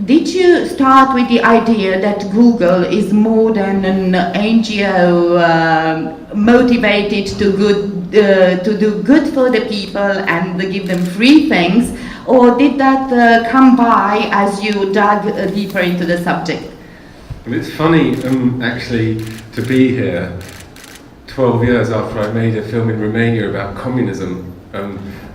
Did you start with the idea that Google is more than an NGO motivated to do good for the people and give them free things, or did that come by as you dug deeper into the subject? Well, it's funny actually to be here 12 years after I made a film in Romania about communism.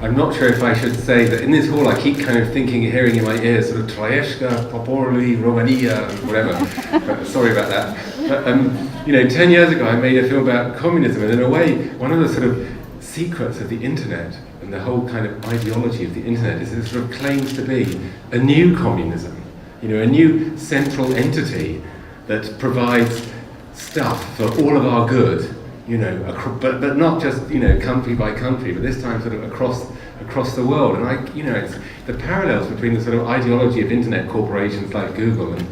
I'm not sure if I should say that in this hall I keep kind of thinking, hearing in my ears sort of Trăiește poporul Romania, whatever. Sorry about that. But 10 years ago I made a film about communism, and in a way, one of the sort of secrets of the internet and the whole kind of ideology of the internet is it sort of claims to be a new communism, a new central entity that provides stuff for all of our good. But not just country by country, but this time sort of across the world. And it's the parallels between the sort of ideology of internet corporations like Google and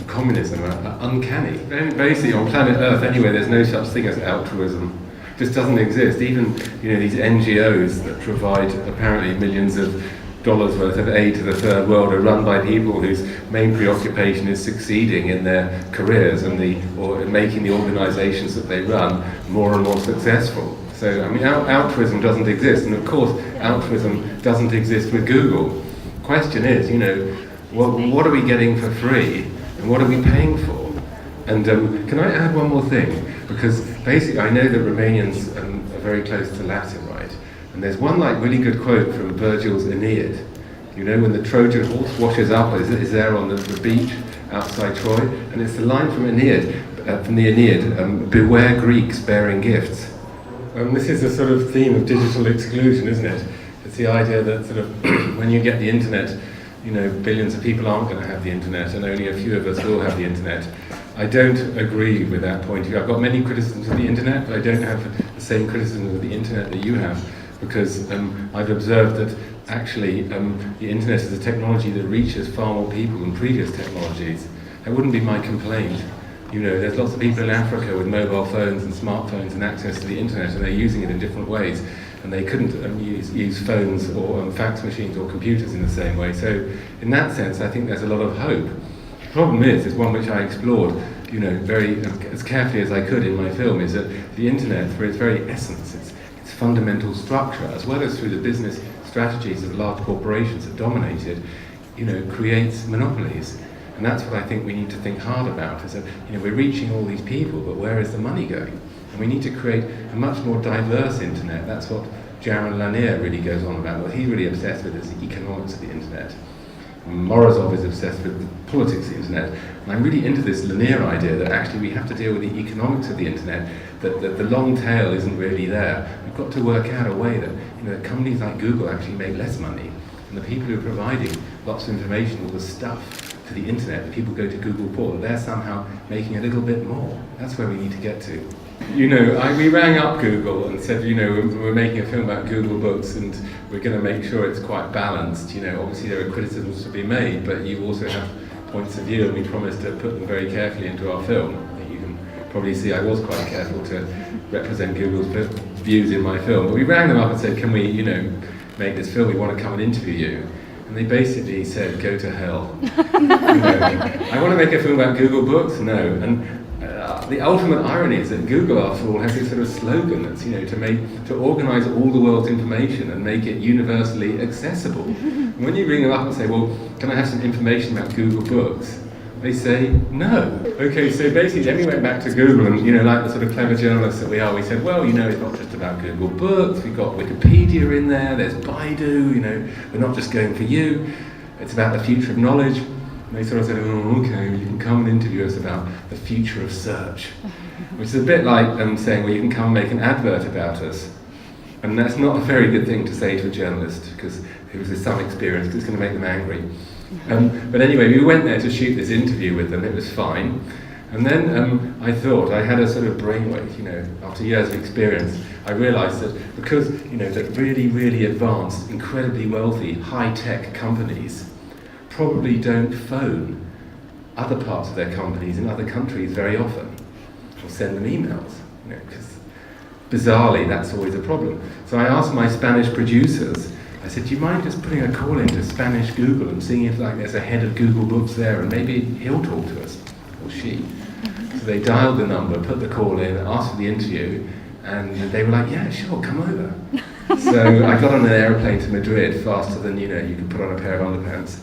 communism are uncanny. Basically, on planet Earth, anyway, there's no such thing as altruism. It just doesn't exist. Even these NGOs that provide apparently millions of dollars worth of aid to the third world are run by people whose main preoccupation is succeeding in their careers or making the organizations that they run more and more successful. So, altruism doesn't exist, and of course, altruism doesn't exist with Google. Question is, what are we getting for free, and what are we paying for? And can I add one more thing? Because basically, I know that Romanians are very close to Latin, right? And there's one really good quote from Virgil's Aeneid. When the Trojan horse washes up, is there on the beach outside Troy, and it's the line from the Aeneid, beware Greeks bearing gifts. This is a sort of theme of digital exclusion, isn't it? It's the idea that sort of when you get the internet, billions of people aren't going to have the internet, and only a few of us will have the internet. I don't agree with that point of view. I've got many criticisms of the internet, but I don't have the same criticism of the internet that you have, because I've observed that actually the internet is a technology that reaches far more people than previous technologies. That wouldn't be my complaint. There's lots of people in Africa with mobile phones and smartphones and access to the internet, and they're using it in different ways, and they couldn't use phones or fax machines or computers in the same way. So in that sense, I think there's a lot of hope. The problem is one which I explored very as carefully as I could in my film, is that the internet, for its very essence, its fundamental structure, as well as through the business strategies of large corporations that dominate it, creates monopolies. And that's what I think we need to think hard about, is that we're reaching all these people, but where is the money going? And we need to create a much more diverse internet. That's what Jaron Lanier really goes on about. What he's really obsessed with is the economics of the internet. Morozov is obsessed with the politics of the internet. And I'm really into this Lanier idea that actually we have to deal with the economics of the internet, that the long tail isn't really there. We've got to work out a way that companies like Google actually make less money, and the people who are providing lots of information, all the stuff to the internet that people go to Google for, that they're somehow making a little bit more. That's where we need to get to. We rang up Google and said, we're making a film about Google Books and we're going to make sure it's quite balanced. Obviously there are criticisms to be made, but you also have points of view, and we promised to put them very carefully into our film. You can probably see I was quite careful to represent Google's views in my film. But we rang them up and said, can we, make this film? We want to come and interview you. And they basically said, go to hell. I want to make a film about Google Books? No. And the ultimate irony is that Google, after all, has this sort of slogan that's, to organize all the world's information and make it universally accessible. And when you ring them up and say, well, can I have some information about Google Books? They say, no. Okay, so basically then we went back to Google and, like the sort of clever journalists that we are, we said, well, it's not just about Google Books, we've got Wikipedia in there, there's Baidu, we're not just going for you, it's about the future of knowledge. And they sort of said, oh, okay, you can come and interview us about the future of search. Which is a bit like saying, well, you can come and make an advert about us. And that's not a very good thing to say to a journalist, because it was some experience, because it's going to make them angry. But anyway, we went there to shoot this interview with them, it was fine. And then I thought, I had a sort of brainwave, after years of experience, I realised that because, that really, really advanced, incredibly wealthy, high-tech companies probably don't phone other parts of their companies in other countries very often, or send them emails, because bizarrely that's always a problem. So I asked my Spanish producers, I said, do you mind just putting a call into Spanish Google and seeing if there's a head of Google Books there, and maybe he'll talk to us, or she. So they dialed the number, put the call in, asked for the interview, and they were like, yeah, sure, come over. So I got on an airplane to Madrid faster than, you could put on a pair of underpants.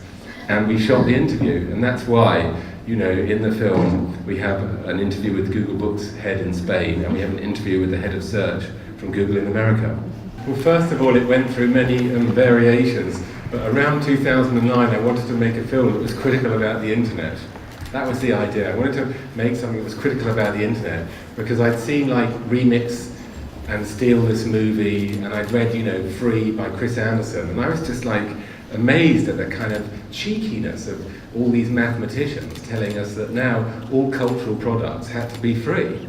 And we shot the interview, and that's why, in the film, we have an interview with Google Books head in Spain, and we have an interview with the head of search from Google in America. Well, first of all, it went through many variations, but around 2009, I wanted to make a film that was critical about the internet. That was the idea. I wanted to make something that was critical about the internet, because I'd seen Remix and Steal This Movie, and I'd read, Free by Chris Anderson, and I was just amazed at the kind of cheekiness of all these mathematicians telling us that now all cultural products had to be free.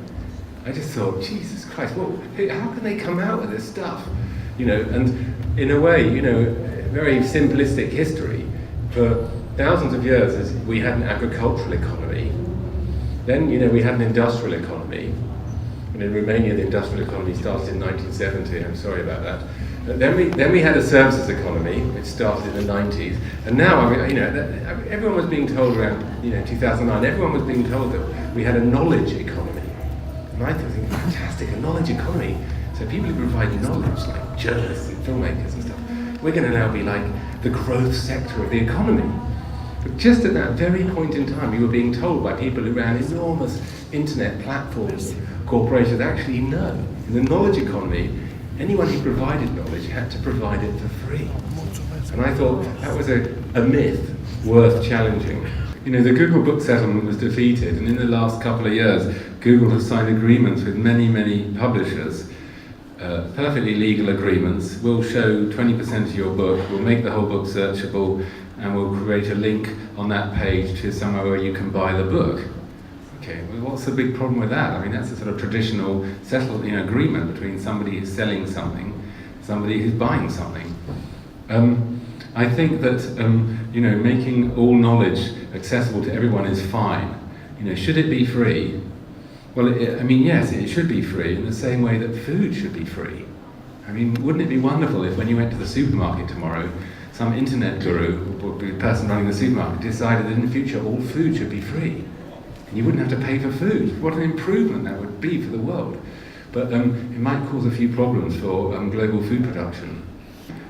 I just thought, Jesus Christ, how can they come out with this stuff? And in a way, very simplistic history. For thousands of years, we had an agricultural economy. Then, we had an industrial economy. And in Romania, the industrial economy started in 1970. I'm sorry about that. But then we had a services economy, which started in the 90s. And now, everyone was being told around, 2009, everyone was being told that we had a knowledge economy. And I thought, fantastic, a knowledge economy. So people who provide knowledge, like journalists and filmmakers and stuff, we're going to now be like the growth sector of the economy. But just at that very point in time, we were being told by people who ran enormous internet platforms, corporations, actually no. In the knowledge economy, anyone who provided knowledge had to provide it for free. And I thought that was a myth worth challenging. The Google book settlement was defeated, and in the last couple of years, Google has signed agreements with many, many publishers, perfectly legal agreements. We'll show 20% of your book, we'll make the whole book searchable, and we'll create a link on that page to somewhere where you can buy the book. Okay, well, what's the big problem with that? I mean, that's a sort of traditional settled agreement between somebody who's selling something, somebody who's buying something. I think that making all knowledge accessible to everyone is fine. Should it be free? Well, yes, it should be free in the same way that food should be free. Wouldn't it be wonderful if when you went to the supermarket tomorrow, some internet guru or the person running the supermarket decided that in the future all food should be free, and you wouldn't have to pay for food? What an improvement that would be for the world. But it might cause a few problems for global food production.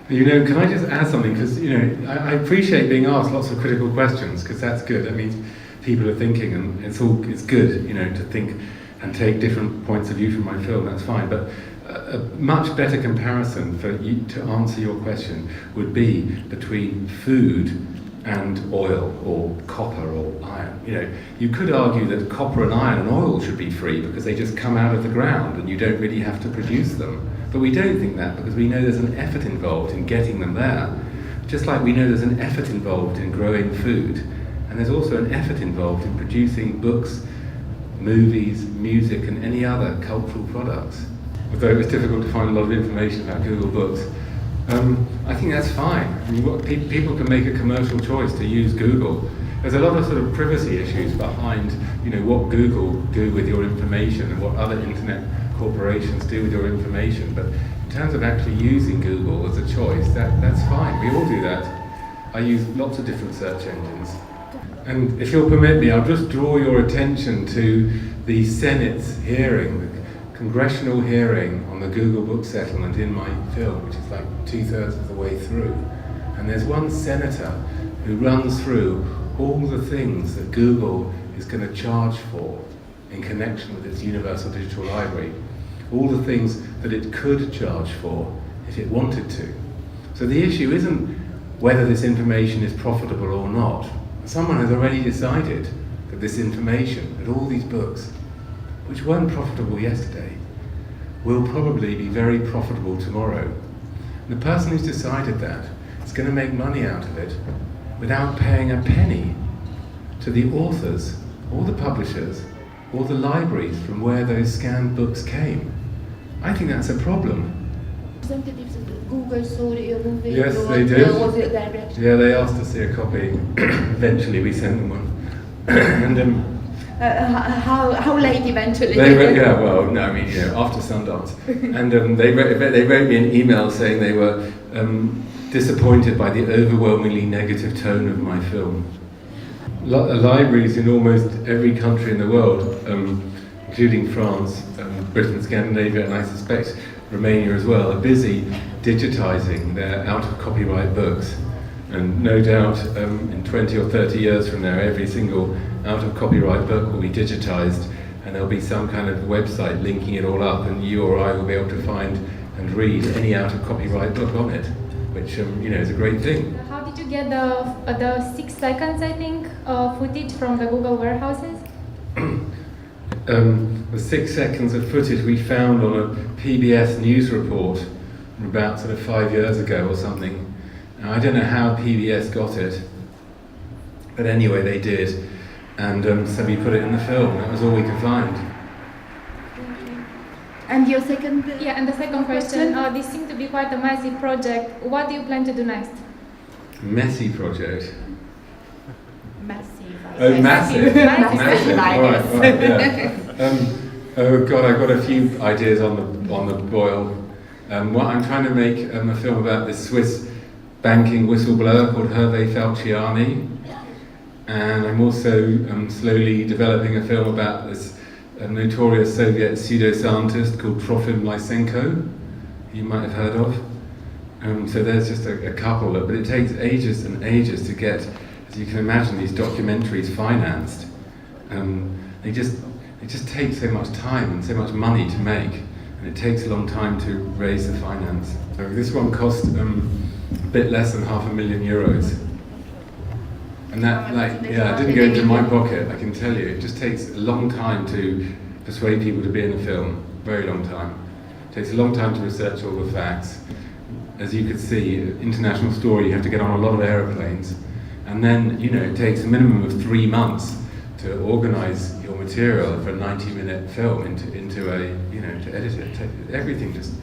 Can I just add something? Because, I appreciate being asked lots of critical questions, because that's good. That means people are thinking, and it's good, to think and take different points of view from my film. That's fine. But a much better comparison for you to answer your question would be between food and oil, or copper or iron. You could argue that copper and iron and oil should be free because they just come out of the ground and you don't really have to produce them. But we don't think that because we know there's an effort involved in getting them there. Just like we know there's an effort involved in growing food, and there's also an effort involved in producing books, movies, music, and any other cultural products. Although it was difficult to find a lot of information about Google Books, I think that's fine. People can make a commercial choice to use Google. There's a lot of sort of privacy issues behind, what Google do with your information and what other internet corporations do with your information. But in terms of actually using Google as a choice, that's fine. We all do that. I use lots of different search engines. And if you'll permit me, I'll just draw your attention to the Senate's hearing, the congressional hearing on the Google book settlement in my film, which is like 2/3 of the way through. And there's one senator who runs through all the things that Google is going to charge for in connection with its Universal Digital Library. All the things that it could charge for if it wanted to. So the issue isn't whether this information is profitable or not. Someone has already decided that this information, that all these books, which weren't profitable yesterday, will probably be very profitable tomorrow. And the person who's decided that is going to make money out of it without paying a penny to the authors, or the publishers, or the libraries from where those scanned books came. I think that's a problem. Representatives of Google saw your movie? Yes, they did. Was it their reaction? Yeah, they asked to see a copy. Eventually we sent them one. And how late eventually? After Sundance. And they wrote me an email saying they were disappointed by the overwhelmingly negative tone of my film. Libraries in almost every country in the world, including France, Britain, Scandinavia, and I suspect Romania as well, are busy digitizing their out-of-copyright books. And no doubt in 20 or 30 years from now, every single out-of-copyright book will be digitized, and there'll be some kind of website linking it all up, and you or I will be able to find and read any out-of-copyright book on it, which is a great thing. How did you get the 6 seconds, I think, footage from the Google warehouses? The 6 seconds of footage we found on a PBS news report about sort of 5 years ago or something. Now, I don't know how PBS got it, but anyway, they did, and so we put it in the film. That was all we could find. And your second? Yeah, and the second question, this seemed to be quite a massive project. What do you plan to do next? Messy project. Massive. Oh, massive. Massive, I guess. All right, yeah. Oh God, I've got a few ideas on the boil. I'm trying to make a film about this Swiss banking whistleblower called Hervé Falciani, and I'm also slowly developing a film about this notorious Soviet pseudoscientist called Trofim Lysenko, you might have heard of. So there's just a couple, but it takes ages and ages to get, as you can imagine, these documentaries financed. They just take so much time and so much money to make, and it takes a long time to raise the finance. So this one cost a bit less than €500,000. And that, didn't go into my pocket, I can tell you. It just takes a long time to persuade people to be in a film, very long time. It takes a long time to research all the facts. As you could see, international story, you have to get on a lot of aeroplanes. And then, it takes a minimum of 3 months to organize your material for a 90-minute film into a, to edit it. Everything just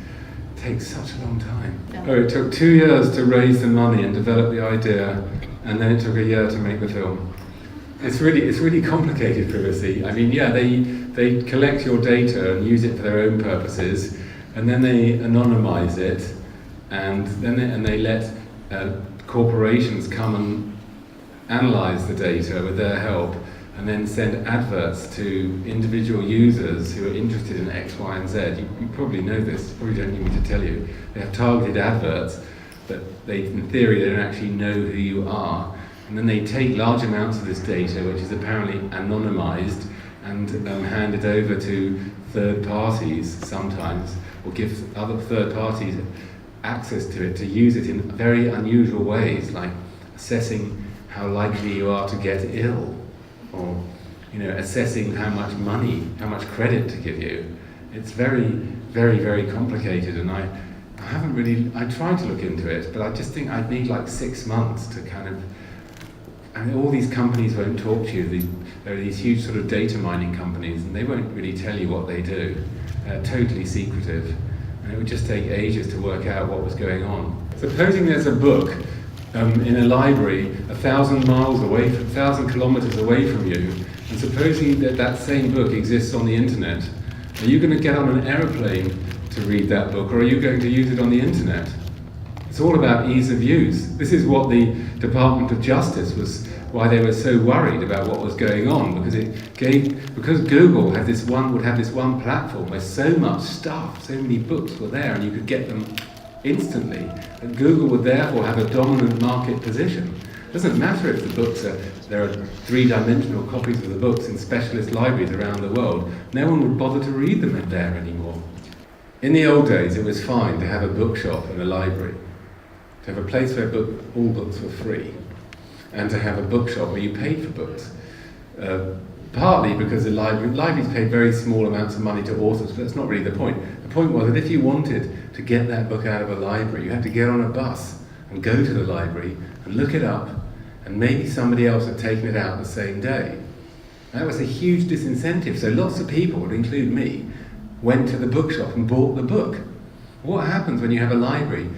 takes such a long time. Yeah. Oh, it took 2 years to raise the money and develop the idea, and then it took a year to make the film. It's really complicated, privacy. I mean, they collect your data and use it for their own purposes, and then they anonymize it, and then they let corporations come and analyze the data with their help, and then send adverts to individual users who are interested in X, Y, and Z. You probably know this, probably don't need me to tell you. They have targeted adverts, but in theory, they don't actually know who you are. And then they take large amounts of this data, which is apparently anonymized, and hand it over to third parties sometimes, or give other third parties access to it to use it in very unusual ways, like assessing how likely you are to get ill, or assessing how much money, how much credit to give you. It's very, very, very complicated, and I tried to look into it, but I just think I'd need like 6 months to all these companies won't talk to you. There are these huge sort of data mining companies, and they won't really tell you what they do. They're totally secretive, and it would just take ages to work out what was going on. Supposing there's a book in a library 1,000 miles away, 1,000 kilometers away from you, and supposing that same book exists on the internet, are you going to get on an aeroplane to read that book, or are you going to use it on the internet? It's all about ease of use. This is what the Department of Justice why they were so worried about what was going on, because Google would have this one platform where so much stuff, so many books were there, and you could get them instantly, and Google would therefore have a dominant market position. It doesn't matter if the books there are 3-dimensional copies of the books in specialist libraries around the world. No one would bother to read them there anymore. In the old days, it was fine to have a bookshop and a library, to have a place where all books were free, and to have a bookshop where you paid for books. Partly because the libraries paid very small amounts of money to authors, but that's not really the point. The point was that if you wanted to get that book out of a library, you had to get on a bus and go to the library and look it up, and maybe somebody else had taken it out the same day. That was a huge disincentive, so lots of people, to include me, went to the bookshop and bought the book. What happens when you have a library?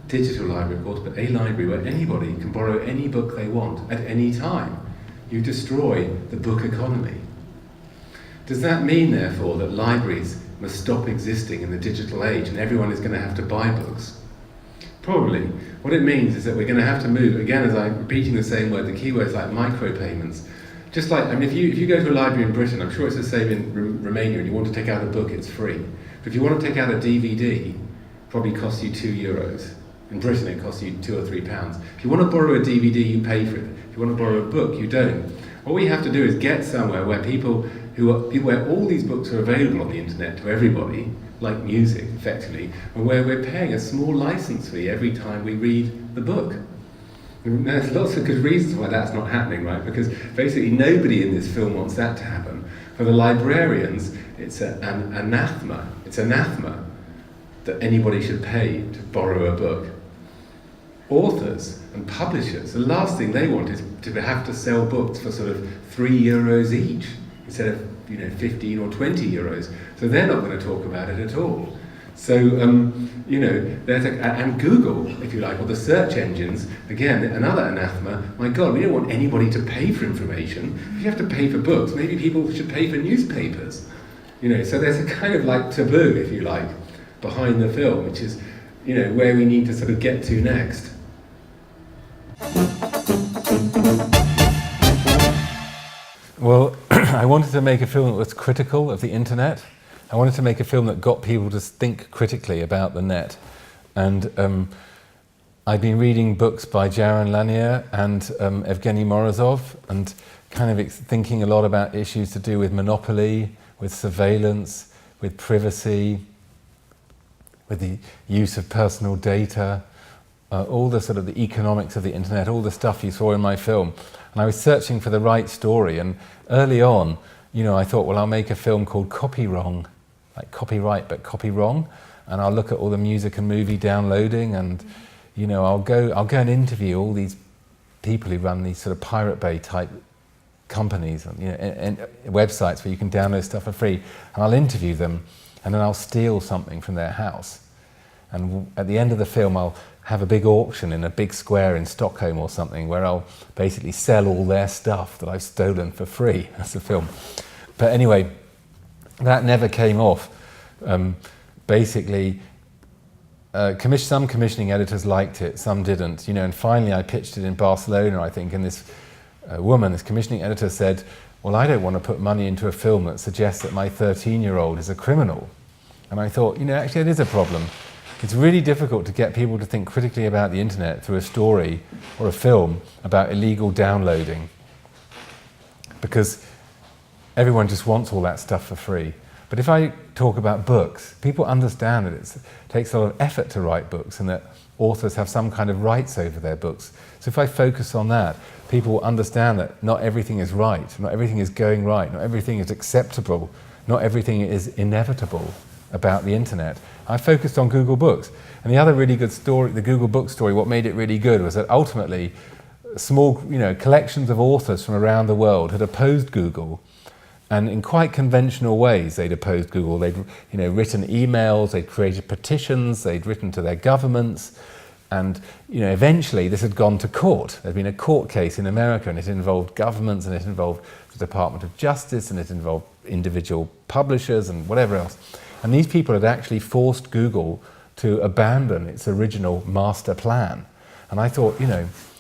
Digital library, of course, but a library where anybody can borrow any book they want at any time. You destroy the book economy. Does that mean, therefore, that libraries must stop existing in the digital age and everyone is going to have to buy books? Probably. What it means is that we're going to have to move, again, as I'm repeating the same word, the key words like micropayments. Just like, I mean, if you go to a library in Britain, I'm sure it's the same in Romania, and you want to take out a book, it's free. But if you want to take out a DVD, it probably costs you €2. In Britain, it costs you £2 or £3. If you want to borrow a DVD, you pay for it. If you want to borrow a book, you don't. What we have to do is get somewhere where where all these books are available on the internet to everybody, like music, effectively, and where we're paying a small license fee every time we read the book. And there's lots of good reasons why that's not happening, right? Because basically nobody in this film wants that to happen. For the librarians, it's an anathema. It's anathema that anybody should pay to borrow a book. Authors and publishers, the last thing they want is to have to sell books for sort of €3 each instead of 15 or 20 euros. So they're not going to talk about it at all. So there's and Google, if you like, or the search engines, again another anathema. My God, we don't want anybody to pay for information. If you have to pay for books, maybe people should pay for newspapers. So there's a kind of like taboo, if you like, behind the film, which is where we need to sort of get to next. Well, I wanted to make a film that was critical of the internet. I wanted to make a film that got people to think critically about the net. And I've been reading books by Jaron Lanier and Evgeny Morozov, and kind of thinking a lot about issues to do with monopoly, with surveillance, with privacy, with the use of personal data, all the sort of the economics of the internet, all the stuff you saw in my film. And I was searching for the right story, and early on, I thought, well, I'll make a film called Copy Wrong, like copyright but copy wrong, and I'll look at all the music and movie downloading, and I'll go and interview all these people who run these sort of Pirate Bay type companies and websites where you can download stuff for free, and I'll interview them, and then I'll steal something from their house. And at the end of the film, I'll have a big auction in a big square in Stockholm or something, where I'll basically sell all their stuff that I've stolen for free. That's the film. But anyway, that never came off. Basically, some commissioning editors liked it, some didn't. And finally I pitched it in Barcelona, I think, and this this commissioning editor said, well, I don't want to put money into a film that suggests that my 13-year-old is a criminal. And I thought, actually it is a problem. It's really difficult to get people to think critically about the internet through a story or a film about illegal downloading, because everyone just wants all that stuff for free. But if I talk about books, people understand that it takes a lot of effort to write books and that authors have some kind of rights over their books. So if I focus on that, people will understand that not everything is right, not everything is going right, not everything is acceptable, not everything is inevitable about the internet. I focused on Google Books. And the other really good story, the Google Book story, what made it really good was that ultimately small, collections of authors from around the world had opposed Google, and in quite conventional ways they'd opposed Google. They'd written emails, they'd created petitions, they'd written to their governments, and eventually this had gone to court. There'd been a court case in America, and it involved governments, and it involved the Department of Justice, and it involved individual publishers and whatever else. And these people had actually forced Google to abandon its original master plan. And I thought,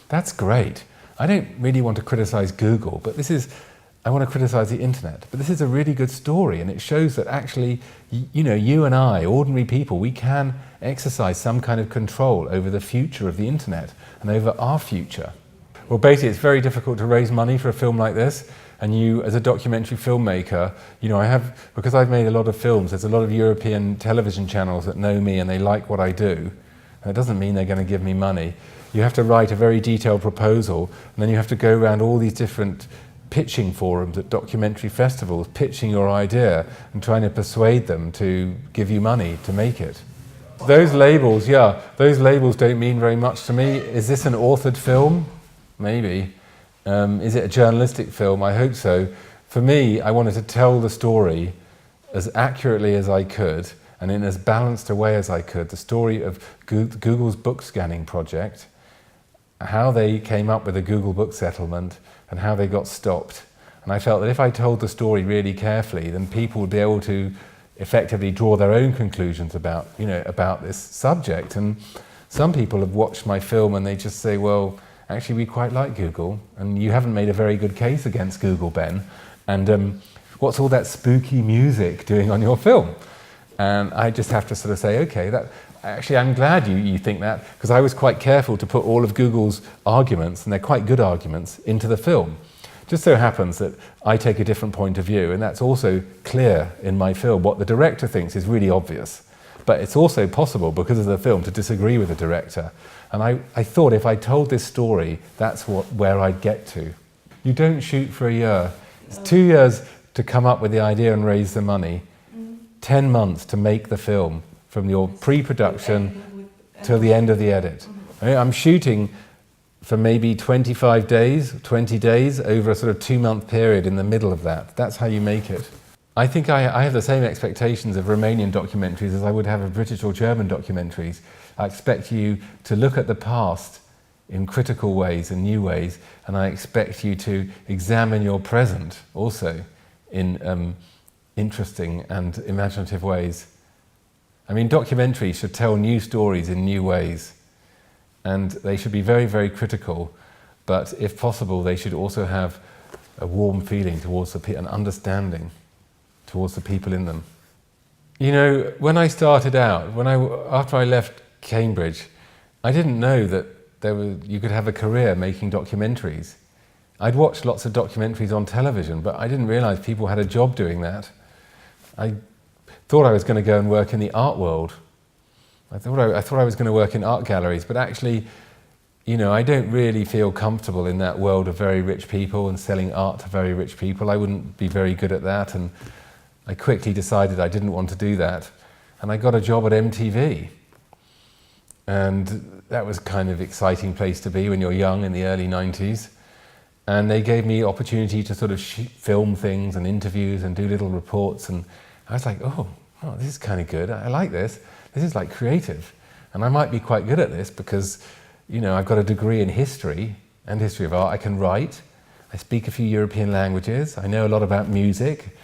that's great. I don't really want to criticize Google, but I want to criticize the internet. But this is a really good story, and it shows that actually, you and I, ordinary people, we can exercise some kind of control over the future of the internet and over our future. Well, basically, it's very difficult to raise money for a film like this. And you, as a documentary filmmaker, because I've made a lot of films, there's a lot of European television channels that know me and they like what I do. That doesn't mean they're going to give me money. You have to write a very detailed proposal, and then you have to go around all these different pitching forums at documentary festivals, pitching your idea and trying to persuade them to give you money to make it. Those labels don't mean very much to me. Is this an authored film? Maybe. Is it a journalistic film? I hope so. For me, I wanted to tell the story as accurately as I could and in as balanced a way as I could, the story of Google's book scanning project, how they came up with the Google book settlement and how they got stopped. And I felt that if I told the story really carefully, then people would be able to effectively draw their own conclusions about this subject. And Some people have watched my film and they just say, well, actually we quite like Google, and you haven't made a very good case against Google, Ben, and what's all that spooky music doing on your film? And I just have to sort of say, okay, actually I'm glad you think that, because I was quite careful to put all of Google's arguments, and they're quite good arguments, into the film. Just so happens that I take a different point of view, and that's also clear in my film. What the director thinks is really obvious, but it's also possible, because of the film, to disagree with the director. And I thought if I told this story, that's where I'd get to. You don't shoot for a year. It's 2 years to come up with the idea and raise the money, 10 months to make the film, from your pre-production till the end of the edit. I'm shooting for maybe 25 days, 20 days, over a sort of 2-month period in the middle of that. That's how you make it. I think I have the same expectations of Romanian documentaries as I would have of British or German documentaries. I expect you to look at the past in critical ways and new ways, and I expect you to examine your present also in interesting and imaginative ways. I mean, documentaries should tell new stories in new ways, and they should be very, very critical, but if possible, they should also have a warm feeling towards an understanding towards the people in them. You know, when I started out, after I left Cambridge, I didn't know that you could have a career making documentaries. I'd watched lots of documentaries on television, but I didn't realise people had a job doing that. I thought I was going to go and work in the art world. I thought I was going to work in art galleries, but actually, you know, I don't really feel comfortable in that world of very rich people and selling art to very rich people. I wouldn't be very good at that, and I quickly decided I didn't want to do that. And I got a job at MTV. And that was kind of exciting place to be when you're young in the early 90s. And they gave me opportunity to sort of film things and interviews and do little reports. And I was like, oh, this is kind of good. I like this. This is like creative. And I might be quite good at this because, you know, I've got a degree in history and history of art. I can write. I speak a few European languages. I know a lot about music.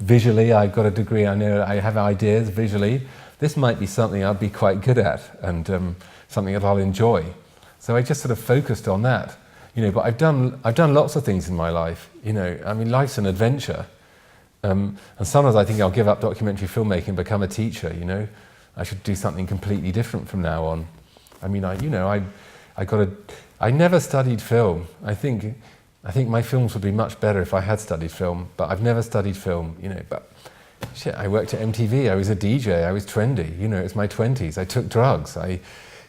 Visually, I've got a degree. I have ideas visually. This might be something I'd be quite good at, and something that I'll enjoy. So I just sort of focused on that, you know. But I've done lots of things in my life, you know. I mean, life's an adventure, and sometimes I think I'll give up documentary filmmaking and become a teacher. You know, I should do something completely different from now on. I mean, I never studied film. I think my films would be much better if I had studied film, but I've never studied film, you know. But shit, I worked at MTV, I was a DJ, I was trendy, you know, it's my 20s, I took drugs, I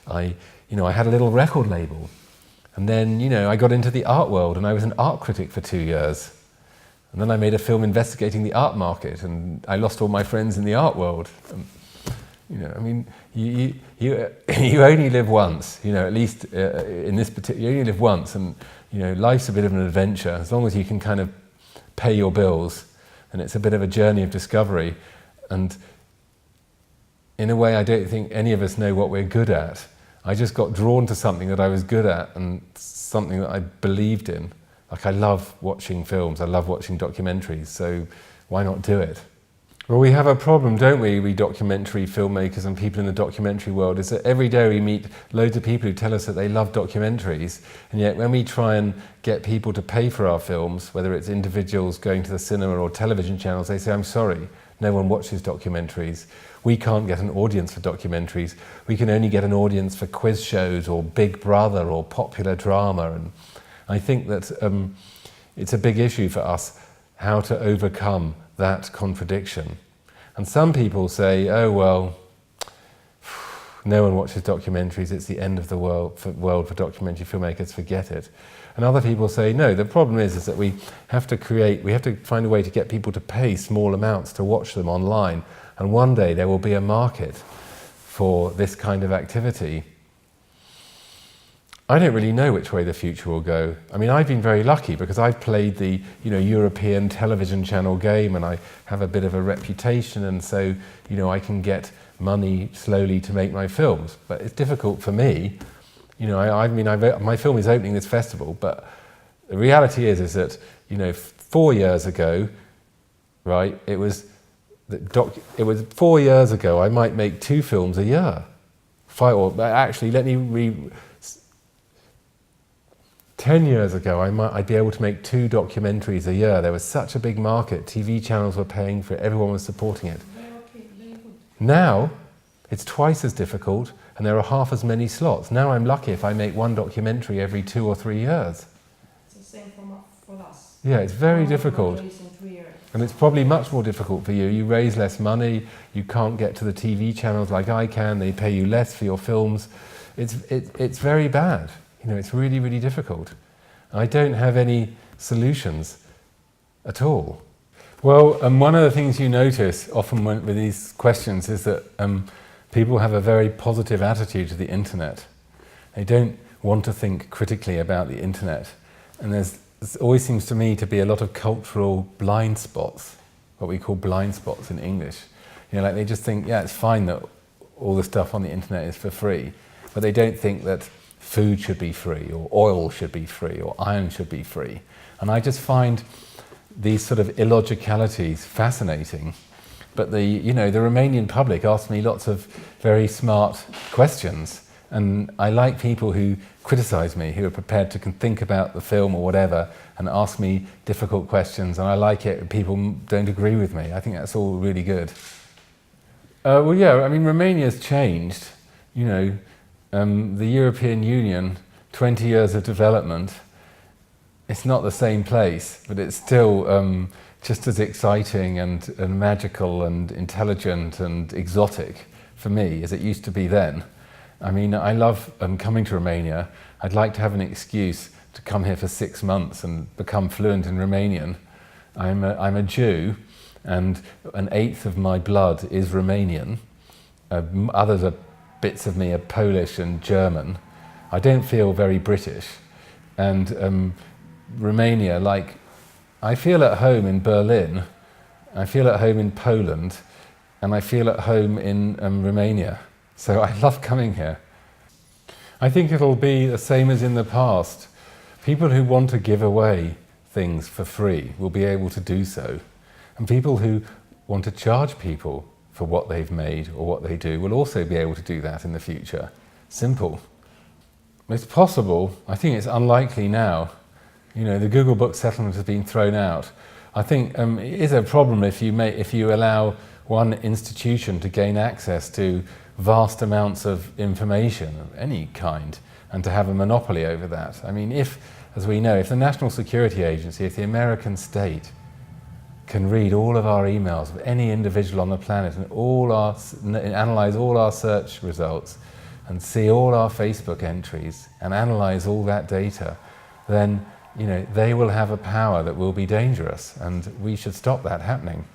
had a little record label. And then, you know, I got into the art world and I was an art critic for 2 years. And then I made a film investigating the art market, and I lost all my friends in the art world. You know, I mean, you only live once, you know, at least in this particular, you only live once, and, you know, life's a bit of an adventure, as long as you can kind of pay your bills. And it's a bit of a journey of discovery. And in a way, I don't think any of us know what we're good at. I just got drawn to something that I was good at and something that I believed in. Like, I love watching films, I love watching documentaries, so why not do it? Well, we have a problem, don't we documentary filmmakers and people in the documentary world, is that every day we meet loads of people who tell us that they love documentaries, and yet when we try and get people to pay for our films, whether it's individuals going to the cinema or television channels, they say, I'm sorry, no one watches documentaries. We can't get an audience for documentaries. We can only get an audience for quiz shows or Big Brother or popular drama. And I think that it's a big issue for us how to overcome that contradiction. And some people say, oh well, no one watches documentaries, it's the end of the world for documentary filmmakers, forget it. And other people say, no, the problem is that we have to find a way to get people to pay small amounts to watch them online, and one day there will be a market for this kind of activity. I don't really know which way the future will go. I mean, I've been very lucky because I've played the, you know, European television channel game, and I have a bit of a reputation, and so, you know, I can get money slowly to make my films. But it's difficult for me. You know, my film is opening this festival, but the reality is that, you know, 4 years ago, right, it was 4 years ago I might make 2 films a year. Actually, let me 10 years ago, I'd be able to make 2 documentaries a year. There was such a big market. TV channels were paying for it. Everyone was supporting it. Now, it's twice as difficult, and there are half as many slots. Now I'm lucky if I make 1 documentary every 2 or 3 years. It's the same for us. Yeah, it's very difficult. And it's probably much more difficult for you. You raise less money, you can't get to the TV channels like I can, they pay you less for your films. It's very bad. You know, it's really, really difficult. I don't have any solutions at all. Well, one of the things you notice often with these questions is that people have a very positive attitude to the internet. They don't want to think critically about the internet. And there always seems to me to be a lot of cultural blind spots, what we call blind spots in English. You know, like they just think, yeah, it's fine that all the stuff on the internet is for free, but they don't think that food should be free, or oil should be free, or iron should be free. And I just find these sort of illogicalities fascinating. But the Romanian public asked me lots of very smart questions, and I like people who criticize me, who are prepared to think about the film or whatever, and ask me difficult questions, and I like it when people don't agree with me. I think that's all really good. Well, yeah, I mean, Romania's changed. You know, the European Union, 20 years of development, it's not the same place, but it's still just as exciting and magical and intelligent and exotic for me as it used to be then. I mean, I love coming to Romania. I'd like to have an excuse to come here for 6 months and become fluent in Romanian. I'm a Jew, and 1/8 of my blood is Romanian. Bits of me are Polish and German. I don't feel very British. And Romania, like, I feel at home in Berlin, I feel at home in Poland, and I feel at home in Romania. So I love coming here. I think it'll be the same as in the past. People who want to give away things for free will be able to do so. And people who want to charge people for what they've made or what they do will also be able to do that in the future. Simple. It's possible. I think it's unlikely now. You know, the Google Book settlement has been thrown out. I think it is a problem if you allow one institution to gain access to vast amounts of information of any kind and to have a monopoly over that. I mean, as we know, if the National Security Agency, if the American state can read all of our emails of any individual on the planet and analyze all our search results and see all our Facebook entries and analyze all that data, then you know, they will have a power that will be dangerous, and we should stop that happening.